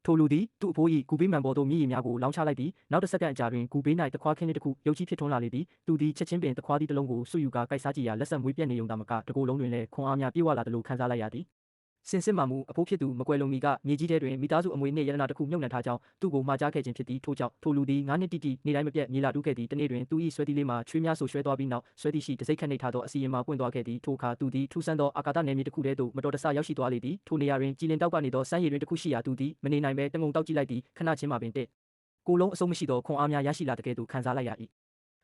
ထိုလူသည်သူ့အဖိုး၏ဂူဘေးမှန်ပေါ်သို့မြည်ရည်များကိုလောင်းချလိုက်သည်နောက်တစ်စက္ကန့်အကြာတွင်ဂူဘေး၌တခွားခင်းလေးတစ်ခုရုပ်ကြီးဖြစ်ထွန်းလာလေသည်သူသည်ချက်ချင်းပင်တခွားသီးတစ်လုံးကိုစွတ်ယူကာကိုက်စားကြည့်ရာလက်ဆက်မွေးပြက်နေုံသာမကတကိုယ်လုံးတွင်လည်းခွန်အားများပြေဝလာသလိုခံစားလိုက်ရသည်စင်စစ်မှမူအဖိုးဖြစ်သူမကွယ်လွန်မီကမြေကြီးထဲတွင်မိသားစုအမွေနှင့်ယတနာတစ်ခုမြုပ်နှံထားကြောင်းသူ့ကိုမှာကြားခဲ့ခြင်းဖြစ်သည်ထို့ကြောင့်ထိုလူသည်9နှစ်တိတိနေ့တိုင်းမပြတ်မြေလာတူးခဲ့သည်တနေ့တွင်သူ၏ဆွဲသီးလေးမှာချွေးများဆိုရွှဲသွားပြီးနောက်ဆွဲသီးရှိတစိမ့်ခန့်နှိပ်ထားသောအစီရင်မှာပွင့်သွားခဲ့သည်ထိုအခါသူသည်ထူးဆန်းသောအာကာသနယ်မြေတစ်ခုထဲသို့မတော်တဆရောက်ရှိသွားလေသည်ထိုနေရာတွင်ကြည်လင်တောက်ပနေသောစမ်းရည်တွင်တစ်ခုရှိရာသူသည်မနေနိုင်ပဲတငုံတောက်ကြည့်လိုက်သည်ခဏချင်းမှာပင်တဲ့ကိုယ်လုံးအဆုံးမရှိသောခွန်အားများရရှိလာတဲ့ကဲ့သို့ခံစားလိုက်ရ၏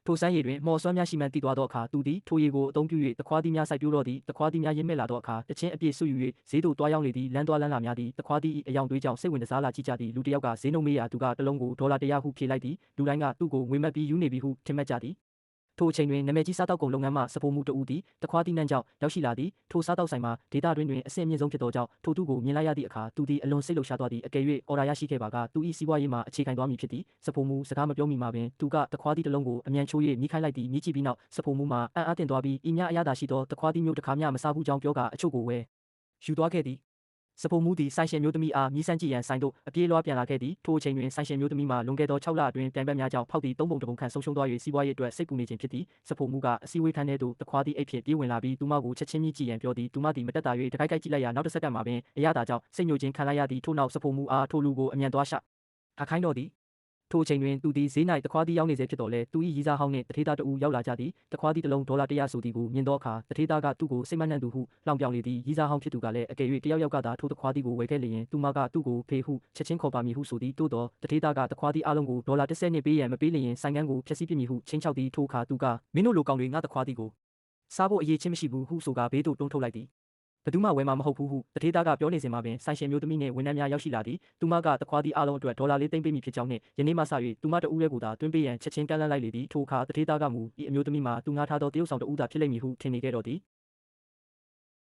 ထိုစမ်းရည်တွင်မော်စွမ်းများရှိမှန်းသိသွားသောအခါသူသည်ထိုရည်ကိုအသုံးပြု၍တခွားသီးများစိုက်ပျိုးတော့သည်တခွားသီးများရင့်မဲ့လာသောအခါတချင်းအပြည့်ဆွယူ၍ဈေးသို့တွားရောက်လေသည်လမ်းသွားလမ်းလာများသည်တခွားသီး၏အယောင်သွေးကြောင့်စိတ်ဝင်စားလာကြည့်ကြသည်လူတစ်ယောက်ကဈေးနှုန်းမေးရာသူကတစ်လုံးကိုဒေါ်လာ100ဟုဖြေလိုက်သည်လူတိုင်းကသူ့ကိုငွေမက်ပြီးယူနေပြီဟုထင်မှတ်ကြသည်ထိုအချိန်တွင်နာမည်ကြီးစားတောက်ကုန်လုပ်ငန်းမှစဖိုးမှုတဦးသည်တခွားသီးနှံကြောင့်ရောက်ရှိလာသည်ထိုစားတောက်ဆိုင်မှာဒေတာတွင်အဆင့်အမြင့်ဆုံးဖြစ်သောကြောင့်ထိုသူကိုမြင်လိုက်ရသည့်အခါသူသည်အလွန်စိတ်လှုပ်ရှားသွားသည်အကယ်၍အော်ဒါရရှိခဲ့ပါကသူ၏စီးပွားရေးမှာအခြေခံသွားမည်ဖြစ်သည်စဖိုးမှုစကားမပြောမီမှာပင်သူကတခွားသီးတစ်လုံးကိုအမြန်ချိုး၍မိခိုင်းလိုက်သည်မိကြည့်ပြီးနောက်စဖိုးမှုမှာအံ့အားသင့်သွားပြီးဤများအရသာရှိသောတခွားသီးမျိုးတစ်ခါမျှမစားဘူးကြောင်းပြောကာအချို့ကိုဝယ်ယူသွားခဲ့သည်စဖိုးမှုသည်ဆိုင်ရှင်မျိုးသမီးအားမြည်ဆန်းကြည့်ရန်ဆိုင်သို့အပြေးလွှားပြန်လာခဲ့သည်ထိုအချိန်တွင်ဆိုင်ရှင်မျိုးသမီးမှာလွန်ခဲ့သော6လအတွင်းပြိုင်ဘက်များကြောင့်ဖောက်သည်3ပုံ1ပုံခန့်ဆုံးရှုံးသွား၍စီးပွားရေးအတွက်စိတ်ပူနေခြင်းဖြစ်သည်စဖိုးမှုကအစည်းအဝေးခန်းထဲသို့တခွားသီးအိတ်ဖြင့်ပြေးဝင်လာပြီးသူမကိုချက်ချင်းမြည်ကြည့်ရန်ပြောသည်သူမသည်မတက်တာ၍တကိုက်ကိုက်ကြည့်လိုက်ရာနောက်တစ်စက္ကန့်မှာပင်အရသာကြောင့်စိတ်ညှို့ခြင်းခံလိုက်ရသည်ထို့နောက်စဖိုးမှုအားထိုလူကိုအမြန်သွားရှာခိုင်းတော်သည်ထိုအချိန်တွင်သူသည်ဈေး၌တခွားသီးရောက်နေစေဖြစ်တော်လဲသူ၏ရီးစားဟောင်းနှင့်တထေးသား2ဦးရောက်လာကြသည်တခွားသီးတစ်လုံးဒေါ်လာ100ဆိုသည်ကိုမြင်သောအခါတထေးသားကသူ့ကိုစိတ်မနှံ့သူဟုလောင်ပြောင်လေသည်ရီးစားဟောင်းဖြစ်သူကလည်းအကယ်၍တယောက်ကသာထိုတခွားသီးကိုဝယ်ခဲ့လျင်သူမကသူ့ကိုဖေဟုချက်ချင်းခေါ်ပါမည်ဟုဆိုသည်သို့သောတထေးသားကတခွားသီးအလုံးကိုဒေါ်လာ10နှင့်ပေးရန်မပေးလျင်ဆိုင်ကန်းကိုဖျက်ဆီးပစ်မည်ဟုချင်းချောက်သည်ထိုအခါသူကမင်းတို့လိုကောင်တွေငါတခွားသီးကိုစားဖို့အရေးချင်းမရှိဘူးဟုဆိုကာဘေးသို့တွန်းထုတ်လိုက်သည်ဘယ်သူမှဝယ်မှာမဟုတ်ဘူးဟုတထေးသားကပြောနေစဉ်မှာပင်ဆိုင်ရှင်မျိုးသမီးနှင့်ဝန်ထမ်းများရောက်ရှိလာသည်သူမကတခွားသီးအလုံးအတွက်ဒေါ်လာ4သိန်းပေးမည်ဖြစ်ကြောင်းနှင့်ယနေ့မှစ၍သူမတဦးရဲကိုသာတွင်းပေးရန်ချက်ချင်းကမ်းလှမ်းလိုက်လေသည်ထိုအခါတထေးသားကမူဤအမျိုးသမီးမှာသူငှားထားသောတရုတ်ဆောင်တဦးသာဖြစ်လိမ့်မည်ဟုထင်နေခဲ့တော်သည်